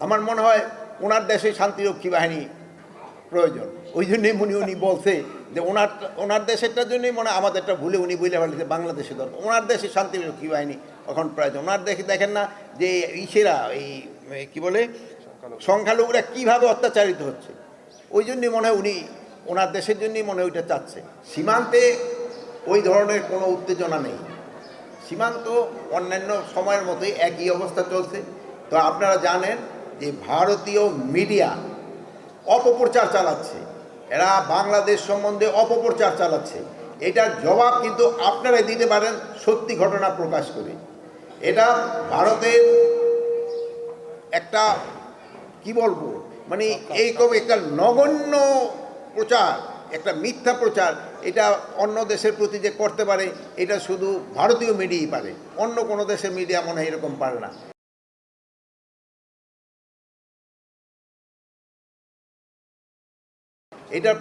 আমার মনে হয় ওনার দেশে শান্তিরক্ষী বাহিনী প্রয়োজন। ওই জন্যই উনি বলছে যে ওনার দেশেরটার জন্যই মনে আমাদেরটা ভুলে উনি বলে ফেলেছে বাংলাদেশে দরকার। ওনার দেশে শান্তিরক্ষী বাহিনী এখন প্রয়োজন। ওনার দেশে দেখেন না যে ইসেরা এই কী বলে সংখ্যালঘুরা কীভাবে অত্যাচারিত হচ্ছে। ওই জন্যই মনে হয় উনি ওনার দেশের জন্যই মনে হয় ওইটা চাচ্ছে। সীমান্তে ওই ধরনের কোনো উত্তেজনা নেই। সীমান্ত অন্যান্য সময়ের মতোই একই অবস্থা চলছে। তো আপনারা জানেন যে ভারতীয় মিডিয়া অপপ্রচার চালাচ্ছে, এরা বাংলাদেশ সম্বন্ধে অপপ্রচার চালাচ্ছে। এটার জবাব কিন্তু আপনারাই দিতে পারেন সত্যি ঘটনা প্রকাশ করে। এটা ভারতের একটা কি বলবো মানে এইরকম একটা নগণ্য প্রচার, একটা মিথ্যা প্রচার, এটা অন্য দেশের প্রতি যে করতে পারে এটা শুধু ভারতীয় মিডিয়াই পারে, অন্য কোনো দেশের মিডিয়া মনে হয় এরকম পারে না। এটার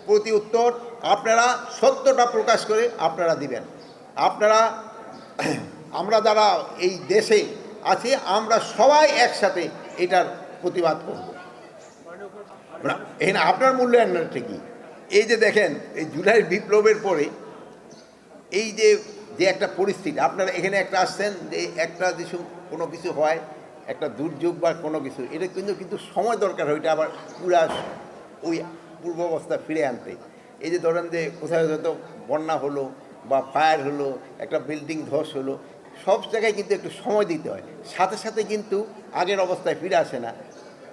প্রতি উত্তর আপনারা সত্যটা প্রকাশ করে আপনারা দিবেন। আপনারা আমরা যারা এই দেশে আছি আমরা সবাই একসাথে এটার প্রতিবাদ করব। এখানে আপনার মূল্যায়নটা কি? এই যে দেখেন এই জুলাইয়ের বিপ্লবের পরে এই যে যে একটা পরিস্থিতি, আপনারা এখানে একটা আসছেন যে একটা কিছু কোনো কিছু হয়, একটা দুর্যোগ বা কোনো কিছু, এটা কিন্তু সময় দরকার হয়, এটা আবার পুরা ওই পূর্বাবস্থা ফিরে আনতে। এই যে ধরেন যে কোথাও হয়তো বন্যা হলো বা ফায়ার হলো, একটা বিল্ডিং ধস হলো, সব জায়গায় কিন্তু একটু সময় দিতে হয়, সাথে সাথে কিন্তু আগের অবস্থায় ফিরে আসে না।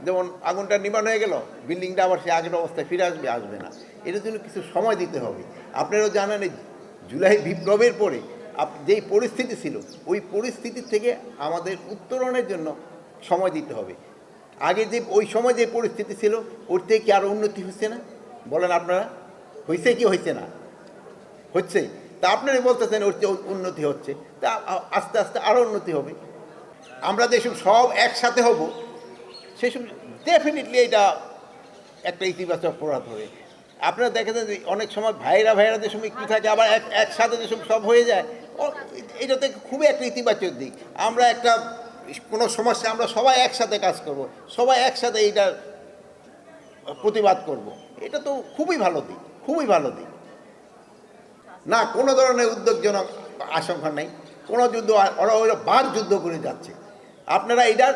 যেমন আগুনটা নিবান হয়ে গেল, বিল্ডিংটা আবার সে আগের অবস্থায় ফিরে আসবে না। এটার জন্য কিছু সময় দিতে হবে। আপনারাও জানেন এই জুলাই বিপ্লবের পরে যেই পরিস্থিতি ছিল ওই পরিস্থিতি থেকে আমাদের উত্তরণের জন্য সময় দিতে হবে। আগে যে ওই সময় যে পরিস্থিতি ছিল ওর থেকে কি আরও উন্নতি হচ্ছে না? বলেন আপনারা, হয়েছে কি হয়েছে না? হচ্ছে। তা আপনারাই বলতেছেন ওর চেয়ে উন্নতি হচ্ছে, তা আস্তে আস্তে আরও উন্নতি হবে। আমরা যেসব সব একসাথে হব সেসব ডেফিনেটলি এটা একটা ইতিবাচক প্রভাব হবে। আপনারা দেখেছেন যে অনেক সময় ভাইরা যে সময় একটু থাকে আবার একসাথে যেসব সব হয়ে যায়, এটাতে খুবই একটা ইতিবাচক দিক। আমরা একটা কোনো সমস্যা আমরা সবাই একসাথে কাজ করব, সবাই একসাথে এইটার প্রতিবাদ করব, এটা তো খুবই ভালো দিক, খুবই ভালো দিক। না কোনো ধরনের উদ্বেগজনক আশঙ্কা নেই, কোনো যুদ্ধ, ওরা বাদ যুদ্ধ করে যাচ্ছে। আপনারা এইটার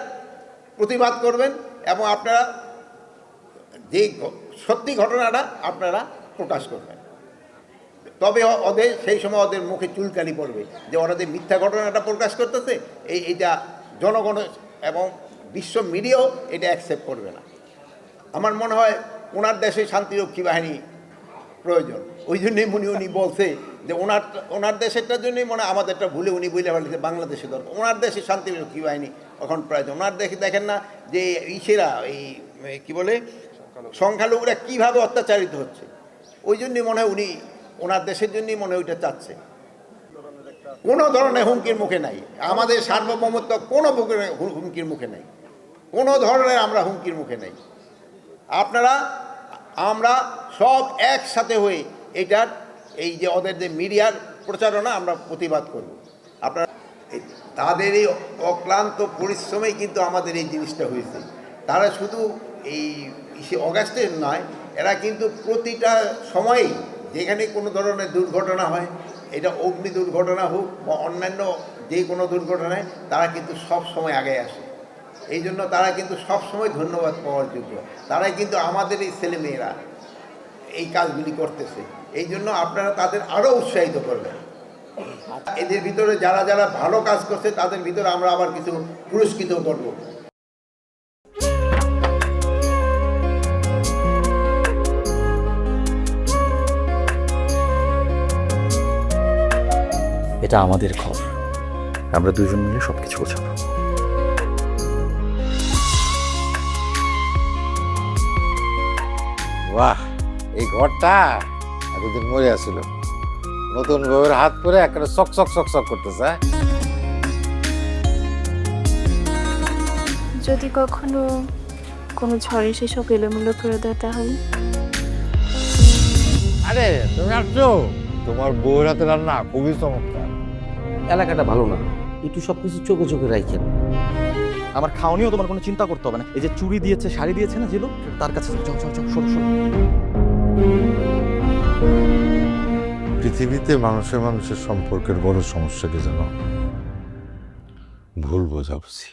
প্রতিবাদ করবেন এবং আপনারা যে সত্যি ঘটনাটা আপনারা প্রকাশ করবেন। তবে ওদের সেই সময় ওদের মুখে চুলকানি পড়বে যে ওরা যে মিথ্যা ঘটনাটা প্রকাশ করতেছে এইটা জনগণ এবং বিশ্ব মিডিয়াও এটা অ্যাকসেপ্ট করবে না। আমার মনে হয় ওনার দেশে শান্তিরক্ষী বাহিনী প্রয়োজন। ওই জন্যই উনি বলছে যে ওনার দেশেরটার জন্যই মনে আমাদেরটা ভুলে উনি বলে ফেলেছে বাংলাদেশে দরকার। ওনার দেশে শান্তিরক্ষী বাহিনী এখন প্রয়োজন। ওনার দেশে দেখেন না যে ইসেরা এই কী বলে সংখ্যালঘুরা কীভাবে অত্যাচারিত হচ্ছে। ওই জন্যই মনে হয় উনি ওনার দেশের জন্যই মনে হয় ওইটা চাচ্ছে। কোনো ধরনের হুমকির মুখে নাই, আমাদের সার্বভৌমত্ব কোনো হুমকির মুখে নাই, কোনো ধরনের আমরা হুমকির মুখে নাই। আমরা সব একসাথে হয়ে এটার এই যে ওদের যে মিডিয়ার প্রচারণা আমরা প্রতিবাদ করব। আপনারা তাদের এই অক্লান্ত পরিশ্রমেই কিন্তু আমাদের এই জিনিসটা হয়েছে। তারা শুধু এই অগাস্টের নয়, এরা কিন্তু প্রতিটা সময়েই যেখানে কোনো ধরনের দুর্ঘটনা হয়, এটা অগ্নি দুর্ঘটনা হোক বা অন্যান্য যে কোনো দুর্ঘটনায়, তারা কিন্তু সব সময় আগে আসে। এই জন্য তারা কিন্তু সব সময় ধন্যবাদ পাওয়ার যোগ্য। তারাই কিন্তু আমাদের এই ছেলেমেয়েরা এই কাজগুলি করতেছে। এই জন্য আপনারা তাদের আরও উৎসাহিত করবেন। এদের ভিতরে যারা যারা ভালো কাজ করছে তাদের ভিতরে আমরা আবার কিছু পুরস্কৃত করব। এটা আমাদের ঘর, আমরা দুজন মিলে সবকিছু গোছাবো। বাহ, এই ঘরটা এতদিন মরে আসছিল, নতুন বউয়ের হাত পরে একটা চক চক চক চক করতেছে। যদি কখনো কোনো ঝড়ে সেসব এলোমেলো করে দেয় তাহলে? আরে তুমি আসছো, তোমার বউয়ের হাতে রান্না খুবই চমৎকার। এলাকাটা ভালো না, একটু সবকিছু চোখে চোখে রাখেন। আমার খাওয়া নিয়েও তোমার কোনো চিন্তা করতে হবে না। এই যে চুড়ি দিয়েছে, শাড়ি দিয়েছে না জিলু, তার কাছে যাও যাও যাও, শোনো শোনো। পৃথিবীতে মানুষের মানুষের সম্পর্কের বড় সমস্যা কি জানো? ভুল বোঝাবুঝি।